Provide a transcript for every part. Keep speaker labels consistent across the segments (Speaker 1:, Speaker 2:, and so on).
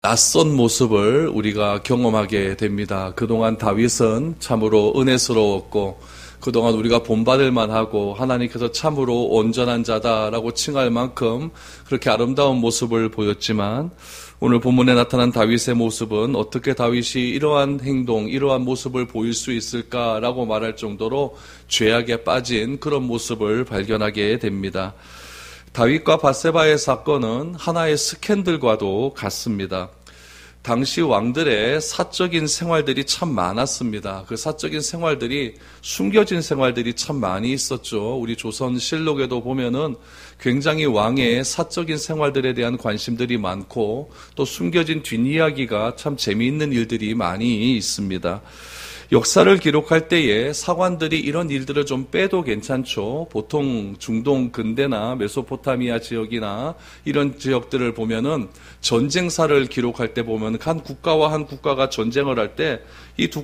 Speaker 1: 낯선 모습을 우리가 경험하게 됩니다. 그동안 다윗은 참으로 은혜스러웠고 그동안 우리가 본받을 만하고 하나님께서 참으로 온전한 자다라고 칭할 만큼 그렇게 아름다운 모습을 보였지만 오늘 본문에 나타난 다윗의 모습은 어떻게 다윗이 이러한 행동, 이러한 모습을 보일 수 있을까라고 말할 정도로 죄악에 빠진 그런 모습을 발견하게 됩니다. 다윗과 밧세바의 사건은 하나의 스캔들과도 같습니다. 당시 왕들의 사적인 생활들이 참 많았습니다. 그 사적인 생활들이 숨겨진 생활들이 참 많이 있었죠. 우리 조선실록에도 보면은 굉장히 왕의 사적인 생활들에 대한 관심들이 많고 또 숨겨진 뒷이야기가 참 재미있는 일들이 많이 있습니다. 역사를 기록할 때에 사관들이 이런 일들을 좀 빼도 괜찮죠. 보통 중동 근대나 메소포타미아 지역이나 이런 지역들을 보면은 전쟁사를 기록할 때 보면 한 국가와 한 국가가 전쟁을 할 때 이 두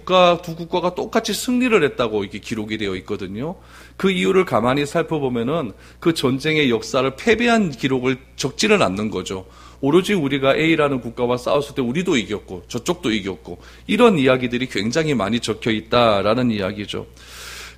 Speaker 1: 국가가 똑같이 승리를 했다고 이게 기록이 되어 있거든요. 그 이유를 가만히 살펴보면은 그 전쟁의 역사를 패배한 기록을 적지는 않는 거죠. 오로지 우리가 A라는 국가와 싸웠을 때 우리도 이겼고 저쪽도 이겼고 이런 이야기들이 굉장히 많이 적혀 있다라는 이야기죠.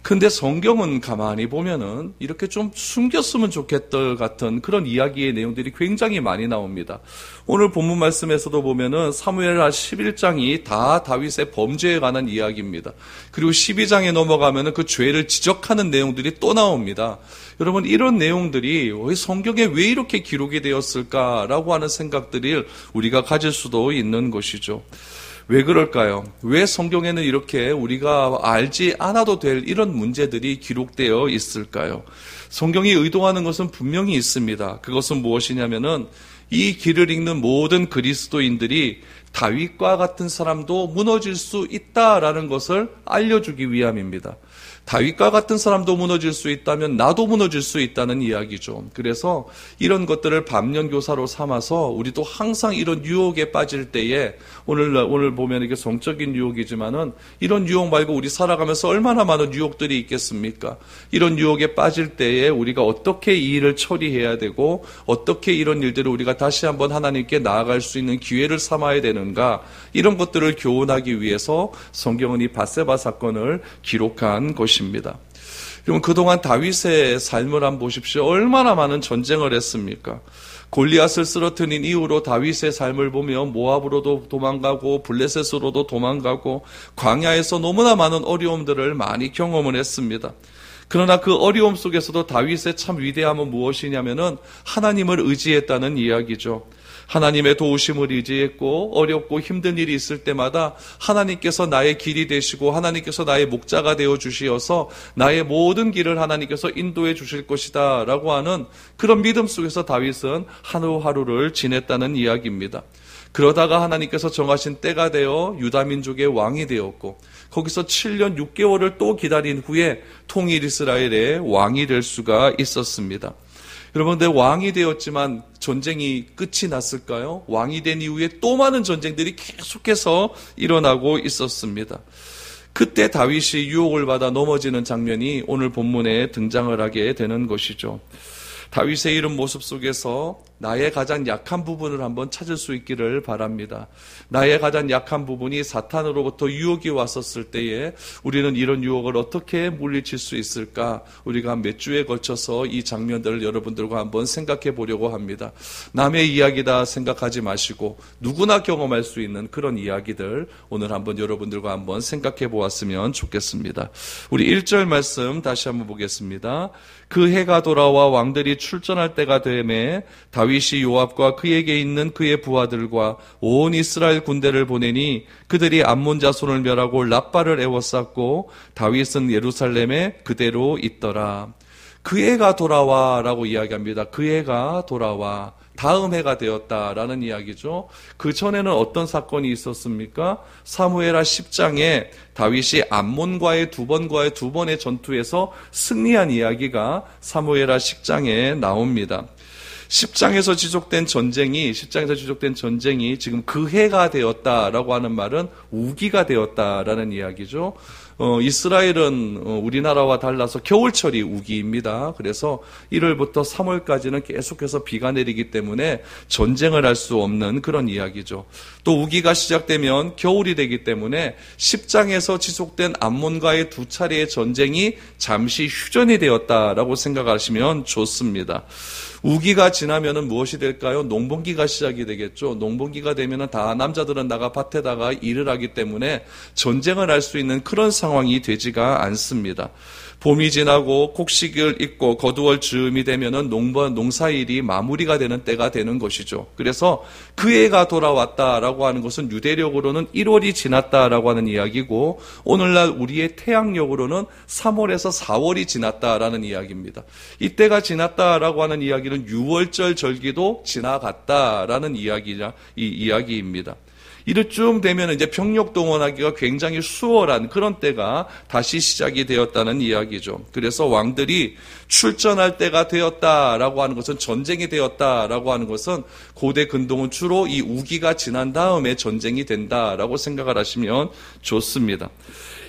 Speaker 1: 근데 성경은 가만히 보면은 이렇게 좀 숨겼으면 좋겠다 같은 그런 이야기의 내용들이 굉장히 많이 나옵니다. 오늘 본문 말씀에서도 보면은 사무엘하 11장이 다 다윗의 범죄에 관한 이야기입니다. 그리고 12장에 넘어가면은 그 죄를 지적하는 내용들이 또 나옵니다. 여러분, 이런 내용들이 성경에 왜 이렇게 기록이 되었을까라고 하는 생각들을 우리가 가질 수도 있는 것이죠. 왜 그럴까요? 왜 성경에는 이렇게 우리가 알지 않아도 될 이런 문제들이 기록되어 있을까요? 성경이 의도하는 것은 분명히 있습니다. 그것은 무엇이냐면은 이 길을 읽는 모든 그리스도인들이 다윗과 같은 사람도 무너질 수 있다라는 것을 알려주기 위함입니다. 다윗과 같은 사람도 무너질 수 있다면 나도 무너질 수 있다는 이야기죠. 그래서 이런 것들을 반면교사로 삼아서 우리도 항상 이런 유혹에 빠질 때에 오늘 보면 이게 성적인 유혹이지만은 이런 유혹 말고 우리 살아가면서 얼마나 많은 유혹들이 있겠습니까? 이런 유혹에 빠질 때에 우리가 어떻게 이 일을 처리해야 되고 어떻게 이런 일들을 우리가 다시 한번 하나님께 나아갈 수 있는 기회를 삼아야 되는가, 이런 것들을 교훈하기 위해서 성경은 이 밧세바 사건을 기록한 것입니다. 그럼 그동안 다윗의 삶을 한번 보십시오. 얼마나 많은 전쟁을 했습니까? 골리앗을 쓰러뜨린 이후로 다윗의 삶을 보면 모압으로도 도망가고 블레셋으로도 도망가고 광야에서 너무나 많은 어려움들을 많이 경험을 했습니다. 그러나 그 어려움 속에서도 다윗의 참 위대함은 무엇이냐면은 하나님을 의지했다는 이야기죠. 하나님의 도우심을 의지했고 어렵고 힘든 일이 있을 때마다 하나님께서 나의 길이 되시고 하나님께서 나의 목자가 되어 주시어서 나의 모든 길을 하나님께서 인도해 주실 것이다 라고 하는 그런 믿음 속에서 다윗은 하루하루를 지냈다는 이야기입니다. 그러다가 하나님께서 정하신 때가 되어 유다민족의 왕이 되었고 거기서 7년 6개월을 또 기다린 후에 통일 이스라엘의 왕이 될 수가 있었습니다. 여러분, 내 왕이 되었지만 전쟁이 끝이 났을까요? 왕이 된 이후에 또 많은 전쟁들이 계속해서 일어나고 있었습니다. 그때 다윗이 유혹을 받아 넘어지는 장면이 오늘 본문에 등장을 하게 되는 것이죠. 다윗의 이런 모습 속에서 나의 가장 약한 부분을 한번 찾을 수 있기를 바랍니다. 나의 가장 약한 부분이 사탄으로부터 유혹이 왔었을 때에 우리는 이런 유혹을 어떻게 물리칠 수 있을까? 우리가 몇 주에 걸쳐서 이 장면들을 여러분들과 한번 생각해 보려고 합니다. 남의 이야기다 생각하지 마시고 누구나 경험할 수 있는 그런 이야기들 오늘 한번 여러분들과 한번 생각해 보았으면 좋겠습니다. 우리 1절 말씀 다시 한번 보겠습니다. 그 해가 돌아와 왕들이 출전할 때가 되매 다윗이 요압과 그에게 있는 그의 부하들과 온 이스라엘 군대를 보내니 그들이 암몬 자손을 멸하고 랍바를 에워쌌고 다윗은 예루살렘에 그대로 있더라. 그 해가 돌아와 라고 이야기합니다. 그 해가 돌아와. 다음 해가 되었다라는 이야기죠. 그 전에는 어떤 사건이 있었습니까? 사무엘하 10장에 다윗이 암몬과의 두 번의 전투에서 승리한 이야기가 사무엘하 10장에 나옵니다. 10장에서 지속된 전쟁이 지금 그 해가 되었다라고 하는 말은 우기가 되었다라는 이야기죠. 이스라엘은 우리나라와 달라서 겨울철이 우기입니다. 그래서 1월부터 3월까지는 계속해서 비가 내리기 때문에 전쟁을 할 수 없는 그런 이야기죠. 또 우기가 시작되면 겨울이 되기 때문에 10장에서 지속된 암몬과의 두 차례의 전쟁이 잠시 휴전이 되었다라고 생각하시면 좋습니다. 우기가 지나면은 무엇이 될까요? 농번기가 시작이 되겠죠. 농번기가 되면은 다 남자들은 나가 밭에다가 일을 하기 때문에 전쟁을 할 수 있는 그런 상황이 되지가 않습니다. 봄이 지나고 곡식을 잇고 거두월 즈음이 되면은 농사일이 마무리가 되는 때가 되는 것이죠. 그래서 그 해가 돌아왔다라고 하는 것은 유대력으로는 1월이 지났다라고 하는 이야기고, 오늘날 우리의 태양력으로는 3월에서 4월이 지났다라는 이야기입니다. 이때가 지났다라고 하는 이야기는 6월절 절기도 지나갔다라는 이야기입니다. 이르쯤 되면 이제 병력 동원하기가 굉장히 수월한 그런 때가 다시 시작이 되었다는 이야기죠. 그래서 왕들이 출전할 때가 되었다라고 하는 것은, 전쟁이 되었다라고 하는 것은 고대 근동은 주로 이 우기가 지난 다음에 전쟁이 된다라고 생각을 하시면 좋습니다.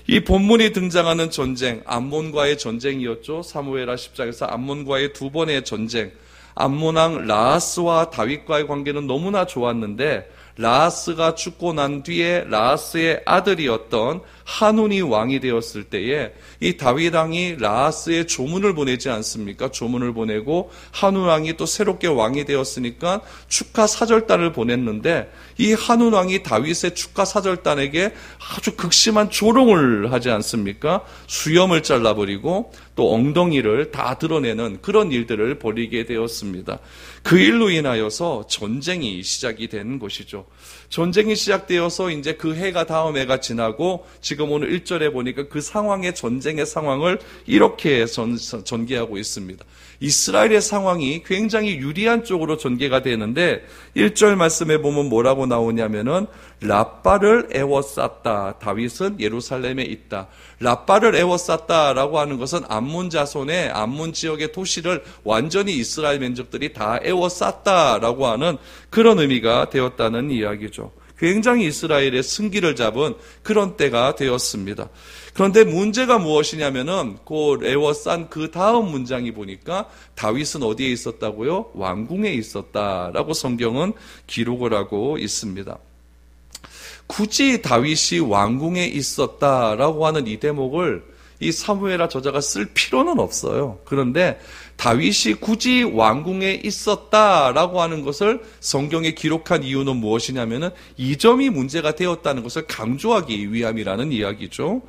Speaker 1: 이 본문이 등장하는 전쟁, 암몬과의 전쟁이었죠. 사무엘하 10장에서 암몬과의 두 번의 전쟁. 암몬왕 라하스와 다윗과의 관계는 너무나 좋았는데, 라하스가 죽고 난 뒤에 라하스의 아들이었던 한운이 왕이 되었을 때에 이 다윗 왕이 라하스의 조문을 보내지 않습니까? 조문을 보내고 한운 왕이 또 새롭게 왕이 되었으니까 축하 사절단을 보냈는데, 이 한운 왕이 다윗의 축하 사절단에게 아주 극심한 조롱을 하지 않습니까? 수염을 잘라버리고 또 엉덩이를 다 드러내는 그런 일들을 벌이게 되었습니다. 그 일로 인하여서 전쟁이 시작이 된 것이죠. 전쟁이 시작되어서 이제 그 해가 다음 해가 지나고, 지금 오늘 1절에 보니까 그 상황의 전쟁의 상황을 이렇게 전개하고 있습니다. 이스라엘의 상황이 굉장히 유리한 쪽으로 전개가 되는데, 1절 말씀에 보면 뭐라고 나오냐면은 라빠를 에워쌌다. 다윗은 예루살렘에 있다. 라빠를 에워쌌다라고 하는 것은 암몬 자손의 암몬 지역의 도시를 완전히 이스라엘 민족들이 다 에워쌌다라고 하는 그런 의미가 되었다는 이야기죠. 굉장히 이스라엘의 승기를 잡은 그런 때가 되었습니다. 그런데 문제가 무엇이냐면은 그 에워싼 그 다음 문장이 보니까 다윗은 어디에 있었다고요? 왕궁에 있었다라고 성경은 기록을 하고 있습니다. 굳이 다윗이 왕궁에 있었다라고 하는 이 대목을 이 사무엘하 저자가 쓸 필요는 없어요. 그런데 다윗이 굳이 왕궁에 있었다라고 하는 것을 성경에 기록한 이유는 무엇이냐면은 이 점이 문제가 되었다는 것을 강조하기 위함이라는 이야기죠.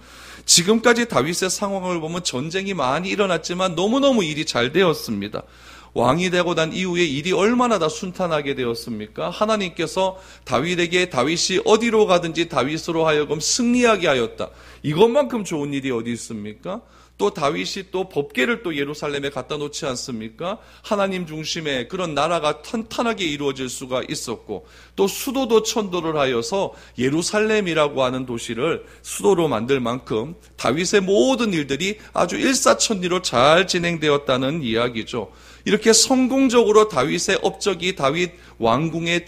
Speaker 1: 지금까지 다윗의 상황을 보면 전쟁이 많이 일어났지만 너무너무 일이 잘 되었습니다. 왕이 되고 난 이후에 일이 얼마나 다 순탄하게 되었습니까? 하나님께서 다윗에게 다윗이 어디로 가든지 다윗으로 하여금 승리하게 하였다. 이것만큼 좋은 일이 어디 있습니까? 또 다윗이 또 법궤를 또 예루살렘에 갖다 놓지 않습니까? 하나님 중심의 그런 나라가 탄탄하게 이루어질 수가 있었고, 또 수도도 천도를 하여서 예루살렘이라고 하는 도시를 수도로 만들 만큼 다윗의 모든 일들이 아주 일사천리로 잘 진행되었다는 이야기죠. 이렇게 성공적으로 다윗의 업적이 다윗 왕궁의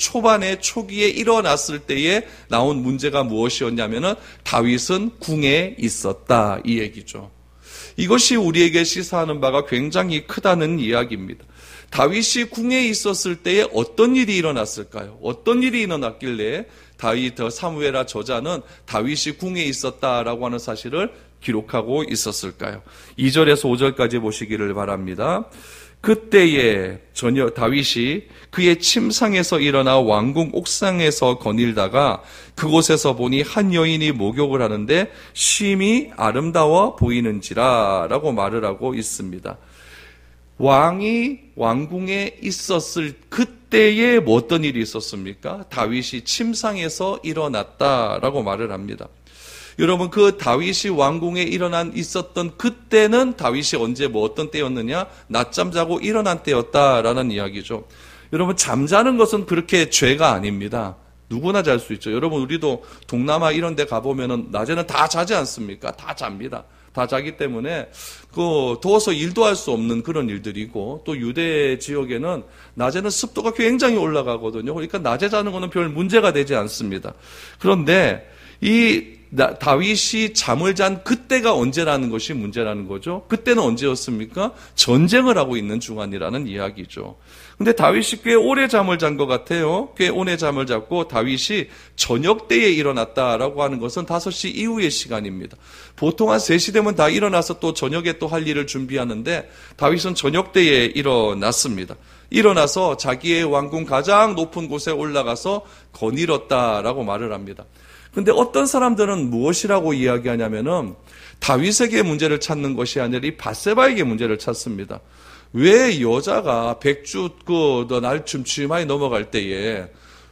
Speaker 1: 초기에 일어났을 때에 나온 문제가 무엇이었냐면은 다윗은 궁에 있었다, 이 얘기죠. 이것이 우리에게 시사하는 바가 굉장히 크다는 이야기입니다. 다윗이 궁에 있었을 때에 어떤 일이 일어났을까요? 어떤 일이 일어났길래 사무엘하 저자는 다윗이 궁에 있었다라고 하는 사실을 기록하고 있었을까요? 2절에서 5절까지 보시기를 바랍니다. 그때에 다윗이 그의 침상에서 일어나 왕궁 옥상에서 거닐다가 그곳에서 보니 한 여인이 목욕을 하는데 심히 아름다워 보이는지라 라고 말을 하고 있습니다. 왕이 왕궁에 있었을 그때에 어떤 일이 있었습니까? 다윗이 침상에서 일어났다라고 말을 합니다. 여러분, 그 다윗이 왕궁에 있었던 그때는 다윗이 언제 어떤 때였느냐? 낮잠 자고 일어난 때였다라는 이야기죠. 여러분, 잠자는 것은 그렇게 죄가 아닙니다. 누구나 잘 수 있죠. 여러분, 우리도 동남아 이런 데 가보면은 낮에는 다 자지 않습니까? 다 잡니다. 다 자기 때문에 더워서 일도 할 수 없는 그런 일들이고, 또 유대 지역에는 낮에는 습도가 굉장히 올라가거든요. 그러니까 낮에 자는 거는 별 문제가 되지 않습니다. 그런데 이 다윗이 잠을 잔 그때가 언제라는 것이 문제라는 거죠. 그때는 언제였습니까? 전쟁을 하고 있는 중간이라는 이야기죠. 근데 다윗이 꽤 오래 잠을 잔 것 같아요. 꽤 오래 잠을 잤고 다윗이 저녁 때에 일어났다라고 하는 것은 5시 이후의 시간입니다. 보통 한 3시 되면 다 일어나서 또 저녁에 또 할 일을 준비하는데 다윗은 저녁 때에 일어났습니다. 일어나서 자기의 왕궁 가장 높은 곳에 올라가서 거닐었다라고 말을 합니다. 근데 어떤 사람들은 무엇이라고 이야기하냐면은 다윗에게 문제를 찾는 것이 아니라 이 밧세바에게 문제를 찾습니다. 왜 여자가 백주 날 춤추마에 넘어갈 때에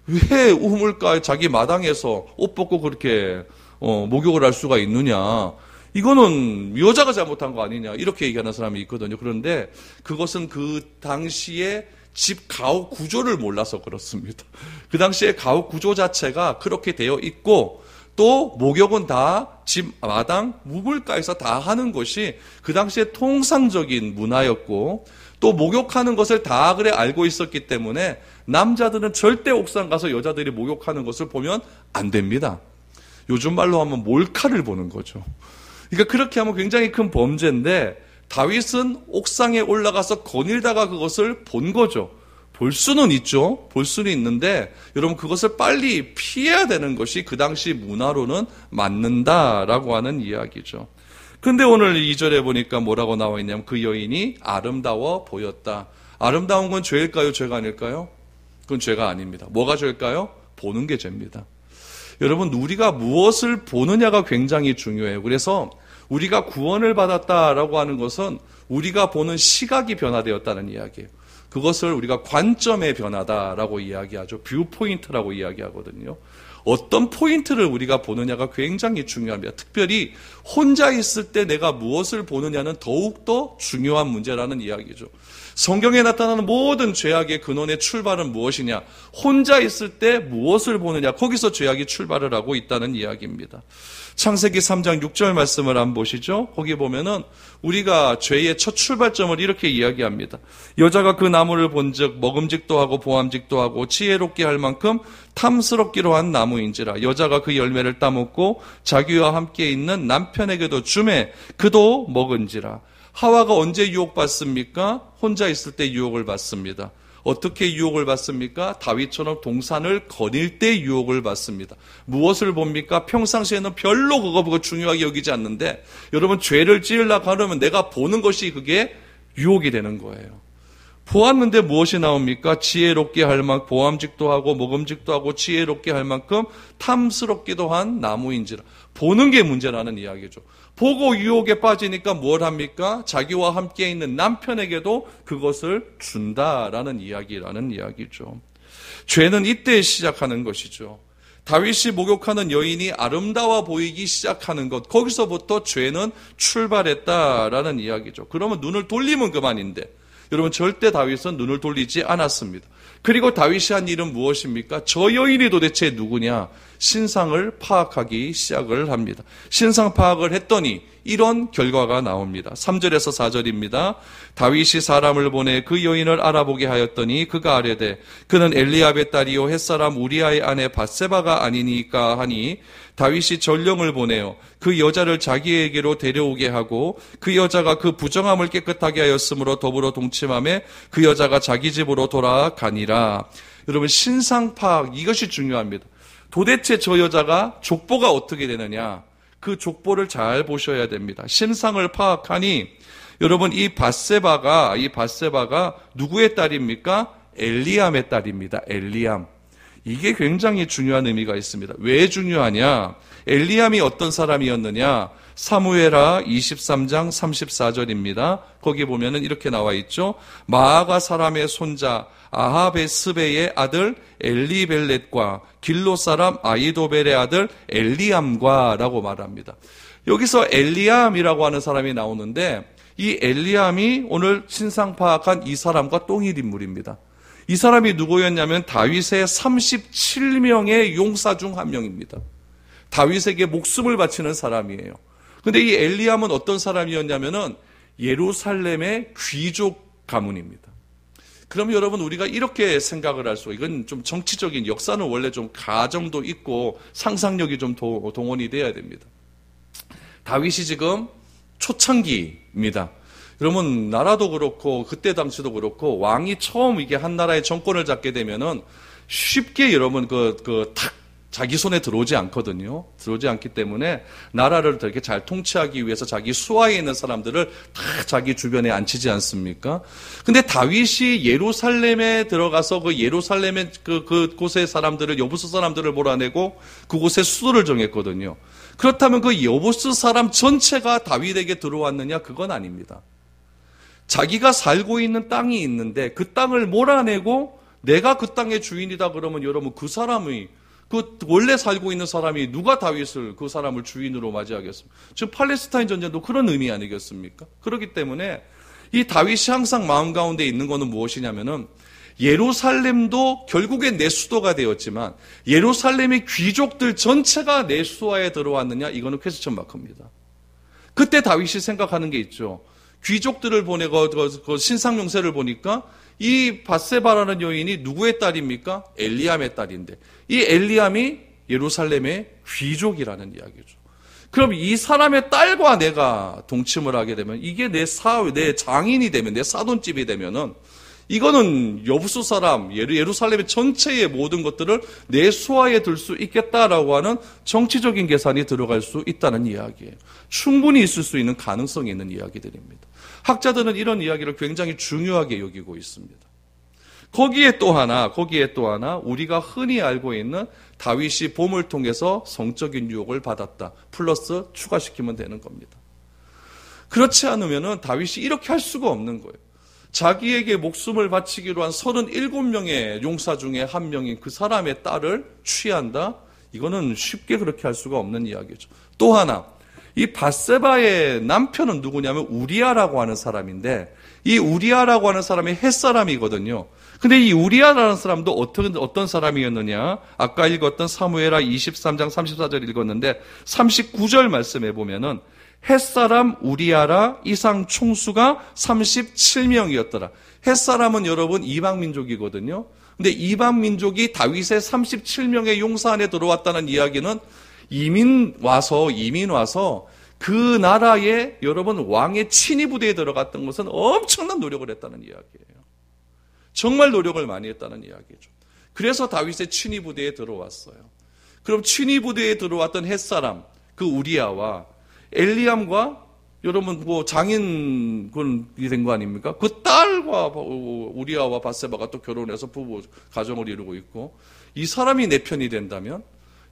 Speaker 1: 왜 우물가에 자기 마당에서 옷 벗고 그렇게 목욕을 할 수가 있느냐? 이거는 여자가 잘못한 거 아니냐? 이렇게 얘기하는 사람이 있거든요. 그런데 그것은 그 당시에 집 가옥 구조를 몰라서 그렇습니다. 그 당시에 가옥 구조 자체가 그렇게 되어 있고 또 목욕은 다 집 마당 우물가에서 다 하는 것이 그 당시에 통상적인 문화였고 또 목욕하는 것을 다 그래 알고 있었기 때문에 남자들은 절대 옥상 가서 여자들이 목욕하는 것을 보면 안 됩니다. 요즘 말로 하면 몰카를 보는 거죠. 그러니까 그렇게 하면 굉장히 큰 범죄인데 다윗은 옥상에 올라가서 거닐다가 그것을 본 거죠. 볼 수는 있죠. 볼 수는 있는데 여러분 그것을 빨리 피해야 되는 것이 그 당시 문화로는 맞는다라고 하는 이야기죠. 근데 오늘 2절에 보니까 뭐라고 나와 있냐면 그 여인이 아름다워 보였다. 아름다운 건 죄일까요? 죄가 아닐까요? 그건 죄가 아닙니다. 뭐가 죄일까요? 보는 게 죄입니다. 여러분 우리가 무엇을 보느냐가 굉장히 중요해요. 그래서 우리가 구원을 받았다라고 하는 것은 우리가 보는 시각이 변화되었다는 이야기예요. 그것을 우리가 관점의 변화다라고 이야기하죠. 뷰 포인트라고 이야기하거든요. 어떤 포인트를 우리가 보느냐가 굉장히 중요합니다. 특별히 혼자 있을 때 내가 무엇을 보느냐는 더욱더 중요한 문제라는 이야기죠. 성경에 나타나는 모든 죄악의 근원의 출발은 무엇이냐? 혼자 있을 때 무엇을 보느냐? 거기서 죄악이 출발을 하고 있다는 이야기입니다. 창세기 3장 6절 말씀을 한번 보시죠. 거기 보면은 우리가 죄의 첫 출발점을 이렇게 이야기합니다. 여자가 그 나무를 본즉 먹음직도 하고 보암직도 하고 지혜롭게 할 만큼 탐스럽기로 한 나무인지라. 여자가 그 열매를 따먹고 자기와 함께 있는 남편에게도 주매 그도 먹은지라. 하와가 언제 유혹받습니까? 혼자 있을 때 유혹을 받습니다. 어떻게 유혹을 받습니까? 다윗처럼 동산을 거닐 때 유혹을 받습니다. 무엇을 봅니까? 평상시에는 별로 그거 중요하게 여기지 않는데 여러분 죄를 지으려고 하려면 내가 보는 것이 그게 유혹이 되는 거예요. 보았는데 무엇이 나옵니까? 지혜롭게 할 만큼 보암직도 하고 먹음직도 하고 지혜롭게 할 만큼 탐스럽기도 한 나무인지라. 보는 게 문제라는 이야기죠. 보고 유혹에 빠지니까 뭘 합니까? 자기와 함께 있는 남편에게도 그것을 준다라는 이야기라는 이야기죠. 죄는 이때 시작하는 것이죠. 다윗이 목욕하는 여인이 아름다워 보이기 시작하는 것, 거기서부터 죄는 출발했다라는 이야기죠. 그러면 눈을 돌리면 그만인데 여러분 절대 다윗은 눈을 돌리지 않았습니다. 그리고 다윗이 한 일은 무엇입니까? 저 여인이 도대체 누구냐? 신상을 파악하기 시작을 합니다. 신상 파악을 했더니 이런 결과가 나옵니다. 3절에서 4절입니다. 다윗이 사람을 보내 그 여인을 알아보게 하였더니 그가 아뢰되 그는 엘리압의 딸이요 햇사람 우리아의 아내 밧세바가 아니니까 하니 다윗이 전령을 보내어 그 여자를 자기에게로 데려오게 하고 그 여자가 그 부정함을 깨끗하게 하였으므로 더불어 동침하며 그 여자가 자기 집으로 돌아가니라. 여러분 신상 파악 이것이 중요합니다. 도대체 저 여자가 족보가 어떻게 되느냐? 그 족보를 잘 보셔야 됩니다. 신상을 파악하니 여러분 이 밧세바가 누구의 딸입니까? 엘리암의 딸입니다. 엘리암. 이게 굉장히 중요한 의미가 있습니다. 왜 중요하냐? 엘리암이 어떤 사람이었느냐? 사무엘하 23장 34절입니다. 거기 보면은 이렇게 나와 있죠. 마아가 사람의 손자 아하베스베의 아들 엘리벨렛과 길로 사람 아이도벨의 아들 엘리암과 라고 말합니다. 여기서 엘리암이라고 하는 사람이 나오는데 이 엘리암이 오늘 신상 파악한 이 사람과 동일 인물입니다. 이 사람이 누구였냐면 다윗의 37명의 용사 중 한 명입니다. 다윗에게 목숨을 바치는 사람이에요. 근데 이 엘리암은 어떤 사람이었냐면은 예루살렘의 귀족 가문입니다. 그럼 여러분 우리가 이렇게 생각을 할 수, 이건 좀 정치적인 역사는 원래 좀 가정도 있고 상상력이 좀 동원이 돼야 됩니다. 다윗이 지금 초창기입니다. 여러분 나라도 그렇고 그때 당시도 그렇고 왕이 처음 이게 한 나라의 정권을 잡게 되면은 쉽게 여러분 탁 자기 손에 들어오지 않거든요. 들어오지 않기 때문에 나라를 되게 잘 통치하기 위해서 자기 수하에 있는 사람들을 다 자기 주변에 앉히지 않습니까? 근데 다윗이 예루살렘에 들어가서 그 예루살렘의 그곳의 사람들을, 여부스 사람들을 몰아내고 그곳에 수도를 정했거든요. 그렇다면 그 여부스 사람 전체가 다윗에게 들어왔느냐? 그건 아닙니다. 자기가 살고 있는 땅이 있는데 그 땅을 몰아내고 내가 그 땅의 주인이다 그러면 여러분 그 사람이, 그 원래 살고 있는 사람이 누가 다윗을, 그 사람을 주인으로 맞이하겠습니까? 지금 팔레스타인 전쟁도 그런 의미 아니겠습니까? 그렇기 때문에 이 다윗이 항상 마음 가운데 있는 것은 무엇이냐면은 예루살렘도 결국엔 내 수도가 되었지만 예루살렘의 귀족들 전체가 내 수하에 들어왔느냐? 이거는 퀘스천 마크입니다. 그때 다윗이 생각하는 게 있죠. 귀족들을 보내고 그 신상용세를 보니까 이 밧세바라는 여인이 누구의 딸입니까? 엘리암의 딸인데 이 엘리암이 예루살렘의 귀족이라는 이야기죠. 그럼 이 사람의 딸과 내가 동침을 하게 되면 이게 내 장인이 되면, 내 사돈집이 되면은 이거는 여부수 사람, 예루살렘의 전체의 모든 것들을 내 수하에 들 수 있겠다라고 하는 정치적인 계산이 들어갈 수 있다는 이야기예요. 충분히 있을 수 있는 가능성이 있는 이야기들입니다. 학자들은 이런 이야기를 굉장히 중요하게 여기고 있습니다. 거기에 또 하나 우리가 흔히 알고 있는 다윗이 봄을 통해서 성적인 유혹을 받았다. 플러스 추가시키면 되는 겁니다. 그렇지 않으면은 다윗이 이렇게 할 수가 없는 거예요. 자기에게 목숨을 바치기로 한 37명의 용사 중에 한 명인 그 사람의 딸을 취한다? 이거는 쉽게 그렇게 할 수가 없는 이야기죠. 또 하나, 이 밧세바의 남편은 누구냐면 우리아라고 하는 사람인데 이 우리아라고 하는 사람이 햇사람이거든요. 근데 이 우리아라는 사람도 어떤 사람이었느냐? 아까 읽었던 사무엘하 23장 34절 읽었는데 39절 말씀해 보면은 햇사람 우리아라 이상 총수가 37명이었더라. 햇사람은 여러분 이방민족이거든요. 근데 이방민족이 다윗의 37명의 용사 안에 들어왔다는 이야기는 이민 와서 그 나라에 여러분 왕의 친위 부대에 들어갔던 것은 엄청난 노력을 했다는 이야기예요. 정말 노력을 많이 했다는 이야기죠. 그래서 다윗의 친위 부대에 들어왔어요. 그럼 친위 부대에 들어왔던 햇사람, 그 우리아와 엘리암과 여러분 장인군이 된 거 아닙니까? 그 딸과 우리아와 밧세바가 또 결혼해서 부부 가정을 이루고 있고 이 사람이 내 편이 된다면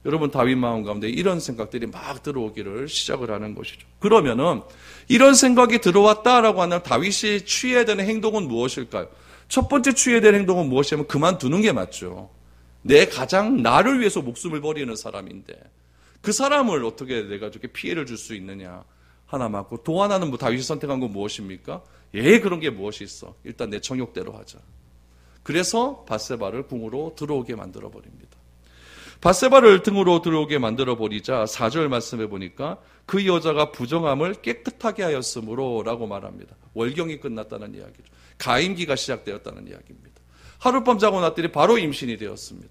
Speaker 1: 여러분 다윗 마음 가운데 이런 생각들이 막 들어오기를 시작을 하는 것이죠. 그러면은 이런 생각이 들어왔다라고 하는 다윗이 취해야 되는 행동은 무엇일까요? 첫 번째 취해야 되는 행동은 무엇이냐면 그만두는 게 맞죠. 내 가장 나를 위해서 목숨을 버리는 사람인데 그 사람을 어떻게 내가 저렇게 피해를 줄 수 있느냐 하나 맞고, 또 하나는 다윗이 선택한 건 무엇입니까? 그런 게 무엇이 있어. 일단 내 정욕대로 하자. 그래서 밧세바를 궁으로 들어오게 만들어 버립니다. 밧세바를 등으로 들어오게 만들어 버리자 4절 말씀해 보니까 그 여자가 부정함을 깨끗하게 하였으므로 라고 말합니다. 월경이 끝났다는 이야기죠. 가임기가 시작되었다는 이야기입니다. 하룻밤 자고 났더니 바로 임신이 되었습니다.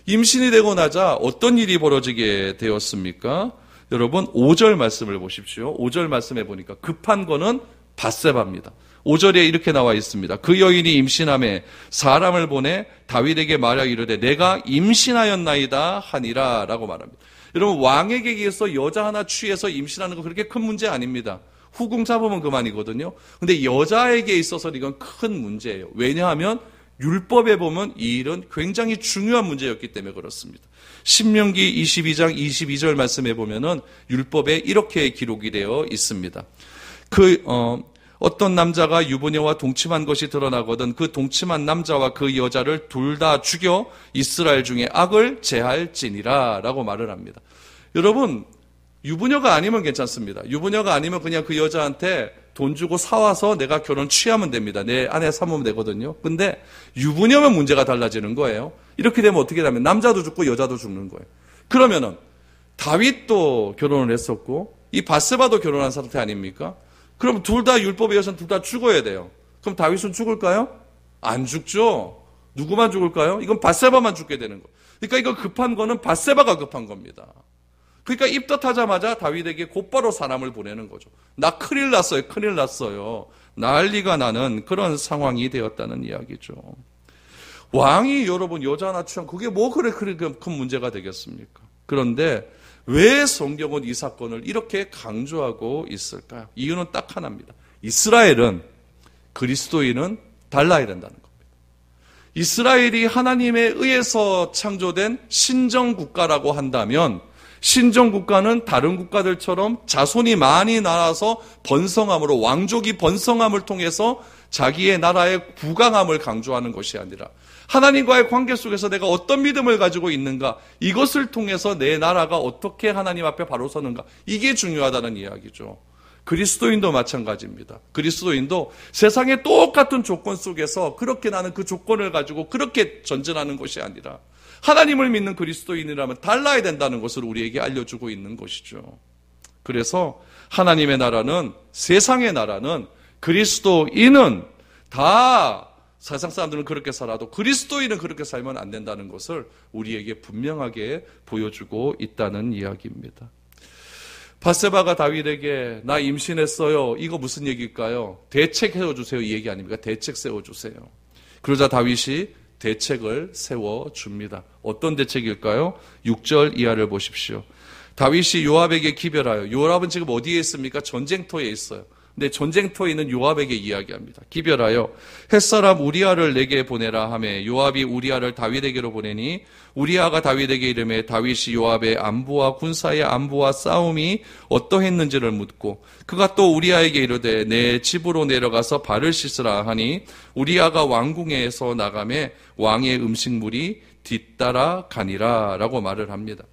Speaker 1: 임신이 되고 나자 어떤 일이 벌어지게 되었습니까? 여러분 5절 말씀을 보십시오. 5절 말씀해 보니까 급한 거는 밧세바입니다. 5절에 이렇게 나와 있습니다. 그 여인이 임신함에 사람을 보내 다윗에게 말하여 이르되 내가 임신하였나이다 하니라 라고 말합니다. 여러분 왕에게 의해서 여자 하나 취해서 임신하는 거 그렇게 큰 문제 아닙니다. 후궁 잡으면 그만이거든요. 근데 여자에게 있어서는 이건 큰 문제예요. 왜냐하면 율법에 보면 이 일은 굉장히 중요한 문제였기 때문에 그렇습니다. 신명기 22장 22절 말씀에 보면은 율법에 이렇게 기록이 되어 있습니다. 어떤 남자가 유부녀와 동침한 것이 드러나거든 그 동침한 남자와 그 여자를 둘 다 죽여 이스라엘 중에 악을 제할지니라 라고 말을 합니다. 여러분 유부녀가 아니면 괜찮습니다. 유부녀가 아니면 그냥 그 여자한테 돈 주고 사와서 내가 결혼 취하면 됩니다. 내 아내 삼으면 되거든요. 근데 유부녀면 문제가 달라지는 거예요. 이렇게 되면 어떻게 되냐면 남자도 죽고 여자도 죽는 거예요. 그러면은 다윗도 결혼을 했었고 이 밧세바도 결혼한 상태 아닙니까? 그럼 둘 다 율법에 의해서는 둘 다 죽어야 돼요. 그럼 다윗은 죽을까요? 안 죽죠. 누구만 죽을까요? 이건 밧세바만 죽게 되는 거예요. 그러니까 이거 급한 거는 밧세바가 급한 겁니다. 그러니까 입덧하자마자 다윗에게 곧바로 사람을 보내는 거죠. 나 큰일 났어요. 큰일 났어요. 난리가 나는 그런 상황이 되었다는 이야기죠. 왕이 여러분 여자나 취한 그게 뭐 그래 큰 문제가 되겠습니까? 그런데 왜 성경은 이 사건을 이렇게 강조하고 있을까요? 이유는 딱 하나입니다. 이스라엘은 그리스도인은 달라야 된다는 겁니다. 이스라엘이 하나님에 의해서 창조된 신정국가라고 한다면 신정국가는 다른 국가들처럼 자손이 많이 나와서 번성함으로 왕족이 번성함을 통해서 자기의 나라의 부강함을 강조하는 것이 아니라 하나님과의 관계 속에서 내가 어떤 믿음을 가지고 있는가, 이것을 통해서 내 나라가 어떻게 하나님 앞에 바로 서는가, 이게 중요하다는 이야기죠. 그리스도인도 마찬가지입니다. 그리스도인도 세상의 똑같은 조건 속에서 그렇게 나는 그 조건을 가지고 그렇게 전진하는 것이 아니라 하나님을 믿는 그리스도인이라면 달라야 된다는 것을 우리에게 알려주고 있는 것이죠. 그래서 하나님의 나라는, 세상의 나라는, 그리스도인은 다 세상 사람들은 그렇게 살아도 그리스도인은 그렇게 살면 안 된다는 것을 우리에게 분명하게 보여주고 있다는 이야기입니다. 밧세바가 다윗에게 나 임신했어요. 이거 무슨 얘기일까요? 대책 세워주세요. 이 얘기 아닙니까? 대책 세워주세요. 그러자 다윗이 대책을 세워줍니다. 어떤 대책일까요? 6절 이하를 보십시오. 다윗이 요압에게 기별하여, 요압은 지금 어디에 있습니까? 전쟁터에 있어요. 근데 전쟁터에 있는 요압에게 이야기합니다. 기별하여 햇사람 우리아를 내게 보내라 하매 요압이 우리아를 다윗에게로 보내니 우리아가 다윗에게 이르매 다윗이 요압의 안부와 군사의 안부와 싸움이 어떠했는지를 묻고 그가 또 우리아에게 이르되 내 집으로 내려가서 발을 씻으라 하니 우리아가 왕궁에서 나가매 왕의 음식물이 뒤따라 가니라 라고 말을 합니다.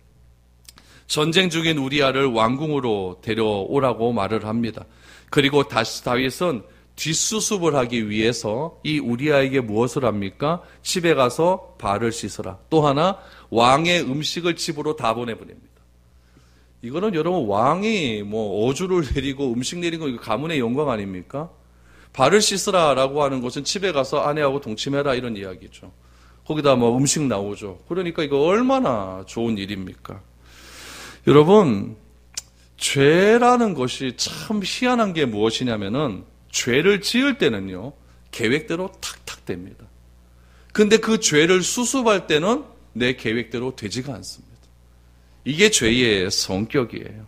Speaker 1: 전쟁 중인 우리아를 왕궁으로 데려오라고 말을 합니다. 그리고 다시 다윗은 뒷수습을 하기 위해서 이 우리아에게 무엇을 합니까? 집에 가서 발을 씻으라. 또 하나 왕의 음식을 집으로 다 보내보냅니다. 이거는 여러분 왕이 어주를 내리고 음식 내리고 이거 가문의 영광 아닙니까? 발을 씻으라라고 하는 것은 집에 가서 아내하고 동침해라 이런 이야기죠. 거기다 음식 나오죠. 그러니까 이거 얼마나 좋은 일입니까? 여러분, 죄라는 것이 참 희한한 게 무엇이냐면은 죄를 지을 때는요, 계획대로 탁탁 됩니다. 근데 그 죄를 수습할 때는 내 계획대로 되지가 않습니다. 이게 죄의 성격이에요.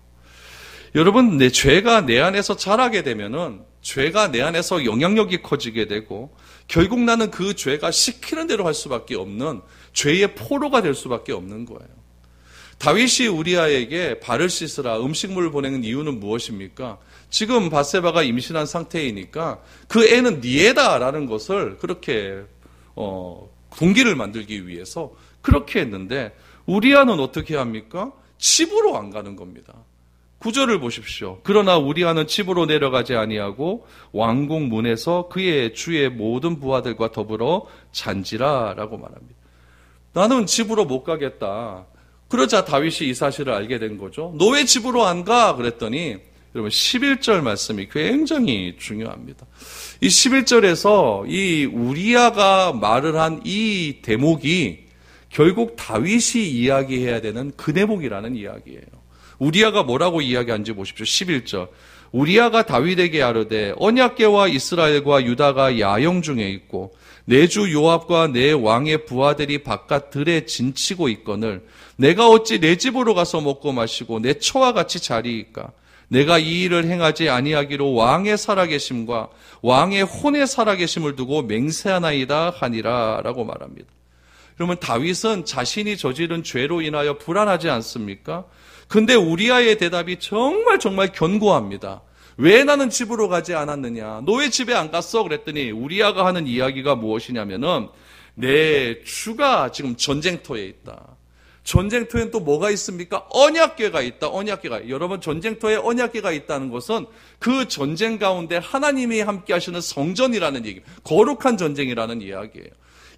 Speaker 1: 여러분, 내 죄가 내 안에서 자라게 되면은 죄가 내 안에서 영향력이 커지게 되고 결국 나는 그 죄가 시키는 대로 할 수밖에 없는 죄의 포로가 될 수밖에 없는 거예요. 다윗이 우리아에게 발을 씻으라 음식물을 보내는 이유는 무엇입니까? 지금 밧세바가 임신한 상태이니까 그 애는 네 애다라는 것을 그렇게 동기를 만들기 위해서 그렇게 했는데 우리아는 어떻게 합니까? 집으로 안 가는 겁니다. 9절을 보십시오. 그러나 우리아는 집으로 내려가지 아니하고 왕궁 문에서 그의 주의 모든 부하들과 더불어 잔지라라고 말합니다. 나는 집으로 못 가겠다. 그러자 다윗이 이 사실을 알게 된 거죠. 너 왜 집으로 안 가? 그랬더니 여러분 11절 말씀이 굉장히 중요합니다. 이 11절에서 이 우리아가 말을 한 이 대목이 결국 다윗이 이야기해야 되는 그 대목이라는 이야기예요. 우리아가 뭐라고 이야기한지 보십시오. 11절. 우리아가 다윗에게 아뢰되 언약궤와 이스라엘과 유다가 야영 중에 있고 내 주 요압과 내 왕의 부하들이 바깥 들에 진치고 있거늘 내가 어찌 내 집으로 가서 먹고 마시고 내 처와 같이 자리이까? 내가 이 일을 행하지 아니하기로 왕의 살아계심과 왕의 혼의 살아계심을 두고 맹세하나이다 하니라 라고 말합니다. 그러면 다윗은 자신이 저지른 죄로 인하여 불안하지 않습니까? 근데 우리아의 대답이 정말 견고합니다. 왜 나는 집으로 가지 않았느냐? 너 왜 집에 안 갔어? 그랬더니 우리아가 하는 이야기가 무엇이냐면은 내 주가 지금 전쟁터에 있다. 전쟁터에는 또 뭐가 있습니까? 언약궤가 있다. 언약궤가. 여러분 전쟁터에 언약궤가 있다는 것은 그 전쟁 가운데 하나님이 함께 하시는 성전이라는 얘기입니다. 거룩한 전쟁이라는 이야기예요.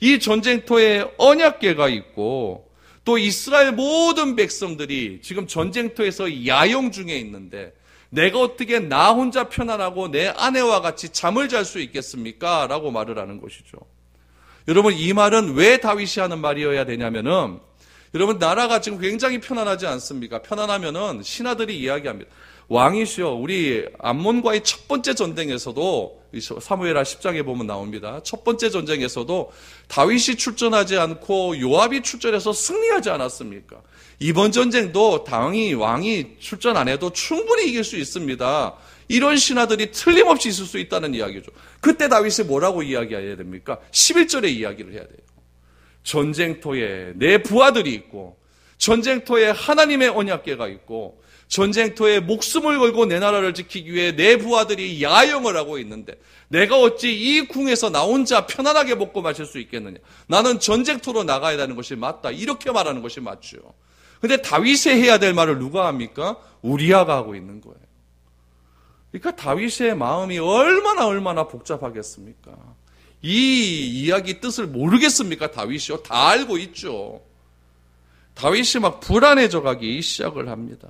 Speaker 1: 이 전쟁터에 언약궤가 있고 또 이스라엘 모든 백성들이 지금 전쟁터에서 야영 중에 있는데 내가 어떻게 나 혼자 편안하고 내 아내와 같이 잠을 잘 수 있겠습니까? 라고 말을 하는 것이죠. 여러분, 이 말은 왜 다윗이 하는 말이어야 되냐면은, 여러분, 나라가 지금 굉장히 편안하지 않습니까? 편안하면은 신하들이 이야기합니다. 왕이시여, 우리 암몬과의 첫 번째 전쟁에서도, 사무엘하 10장에 보면 나옵니다. 첫 번째 전쟁에서도 다윗이 출전하지 않고 요압이 출전해서 승리하지 않았습니까? 이번 전쟁도 왕이 출전 안 해도 충분히 이길 수 있습니다. 이런 신하들이 틀림없이 있을 수 있다는 이야기죠. 그때 다윗이 뭐라고 이야기해야 됩니까? 11절에 이야기를 해야 돼요. 전쟁터에 내 부하들이 있고, 전쟁터에 하나님의 언약궤가 있고, 전쟁터에 목숨을 걸고 내 나라를 지키기 위해 내 부하들이 야영을 하고 있는데 내가 어찌 이 궁에서 나 혼자 편안하게 먹고 마실 수 있겠느냐. 나는 전쟁터로 나가야 되는 것이 맞다. 이렇게 말하는 것이 맞죠. 근데 다윗이 해야 될 말을 누가 합니까? 우리아가 하고 있는 거예요. 그러니까 다윗의 마음이 얼마나 복잡하겠습니까? 이 이야기 뜻을 모르겠습니까? 다윗이요? 다 알고 있죠. 다윗이 막 불안해져 가기 시작을 합니다.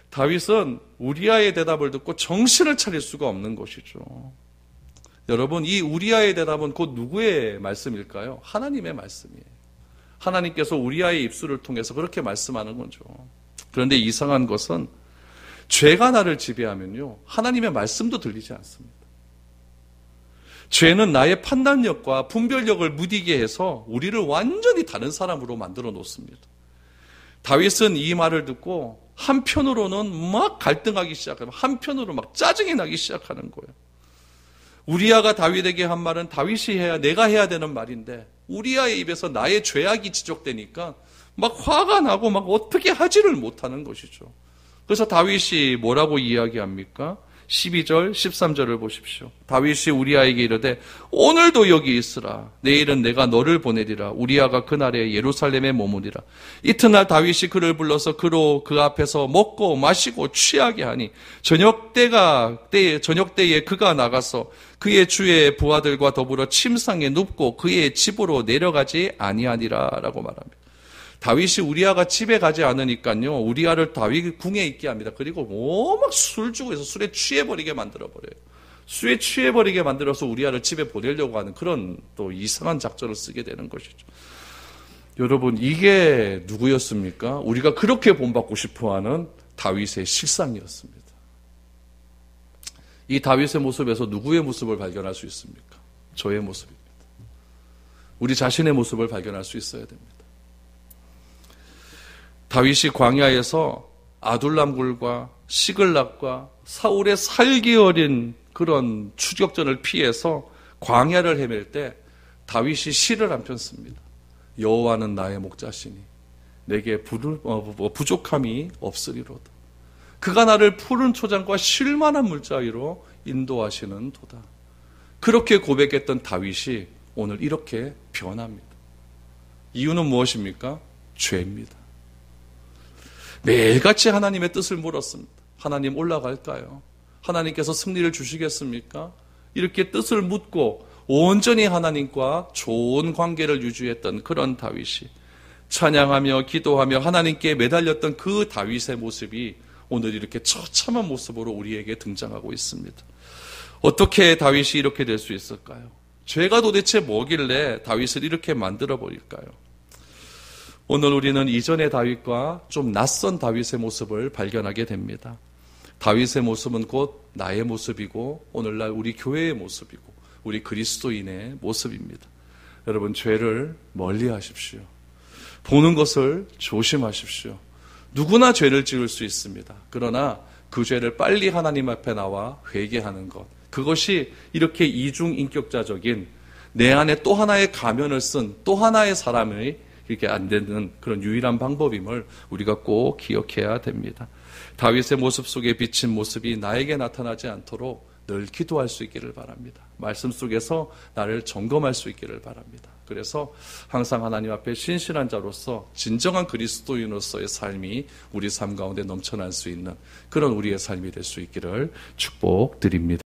Speaker 1: 다윗은 우리아의 대답을 듣고 정신을 차릴 수가 없는 것이죠. 여러분, 이 우리아의 대답은 곧 누구의 말씀일까요? 하나님의 말씀이에요. 하나님께서 우리아의 입술을 통해서 그렇게 말씀하는 거죠. 그런데 이상한 것은 죄가 나를 지배하면요, 하나님의 말씀도 들리지 않습니다. 죄는 나의 판단력과 분별력을 무디게 해서 우리를 완전히 다른 사람으로 만들어 놓습니다. 다윗은 이 말을 듣고 한편으로는 막 갈등하기 시작하고 한편으로 막 짜증이 나기 시작하는 거예요. 우리아가 다윗에게 한 말은 다윗이 내가 해야 되는 말인데 우리아의 입에서 나의 죄악이 지적되니까 막 화가 나고 막 어떻게 하지를 못하는 것이죠. 그래서 다윗이 뭐라고 이야기합니까? 12절, 13절을 보십시오. 다윗이 우리아에게 이르되 오늘도 여기 있으라. 내일은 내가 너를 보내리라. 우리아가 그날에 예루살렘에 머무리라. 이튿날 다윗이 그를 불러서 그로 그 앞에서 먹고 마시고 취하게 하니 저녁 때에 그가 나가서 그의 주의 부하들과 더불어 침상에 눕고 그의 집으로 내려가지 아니하니라 라고 말합니다. 다윗이 우리아가 집에 가지 않으니까요, 우리아를 다윗 궁에 있게 합니다. 그리고 막 술 주고 해서 술에 취해버리게 만들어버려요. 술에 취해버리게 만들어서 우리아를 집에 보내려고 하는 그런 또 이상한 작전을 쓰게 되는 것이죠. 여러분, 이게 누구였습니까? 우리가 그렇게 본받고 싶어하는 다윗의 실상이었습니다. 이 다윗의 모습에서 누구의 모습을 발견할 수 있습니까? 저의 모습입니다. 우리 자신의 모습을 발견할 수 있어야 됩니다. 다윗이 광야에서 아둘람 굴과 시글락과 사울의 살기 어린 그런 추격전을 피해서 광야를 헤맬 때 다윗이 시를 한 편 씁니다. 여호와는 나의 목자시니 내게 부족함이 없으리로다. 그가 나를 푸른 초장과 쉴만한 물자위로 인도하시는 도다. 그렇게 고백했던 다윗이 오늘 이렇게 변합니다. 이유는 무엇입니까? 죄입니다. 매일같이 하나님의 뜻을 물었습니다. 하나님 올라갈까요? 하나님께서 승리를 주시겠습니까? 이렇게 뜻을 묻고 온전히 하나님과 좋은 관계를 유지했던 그런 다윗이 찬양하며 기도하며 하나님께 매달렸던 그 다윗의 모습이 오늘 이렇게 처참한 모습으로 우리에게 등장하고 있습니다. 어떻게 다윗이 이렇게 될 수 있을까요? 죄가 도대체 뭐길래 다윗을 이렇게 만들어버릴까요? 오늘 우리는 이전의 다윗과 좀 낯선 다윗의 모습을 발견하게 됩니다. 다윗의 모습은 곧 나의 모습이고 오늘날 우리 교회의 모습이고 우리 그리스도인의 모습입니다. 여러분, 죄를 멀리하십시오. 보는 것을 조심하십시오. 누구나 죄를 지을 수 있습니다. 그러나 그 죄를 빨리 하나님 앞에 나와 회개하는 것, 그것이 이렇게 이중인격자적인 내 안에 또 하나의 가면을 쓴 또 하나의 사람의 이렇게 안 되는 그런 유일한 방법임을 우리가 꼭 기억해야 됩니다. 다윗의 모습 속에 비친 모습이 나에게 나타나지 않도록 늘 기도할 수 있기를 바랍니다. 말씀 속에서 나를 점검할 수 있기를 바랍니다. 그래서 항상 하나님 앞에 신실한 자로서 진정한 그리스도인으로서의 삶이 우리 삶 가운데 넘쳐날 수 있는 그런 우리의 삶이 될 수 있기를 축복드립니다.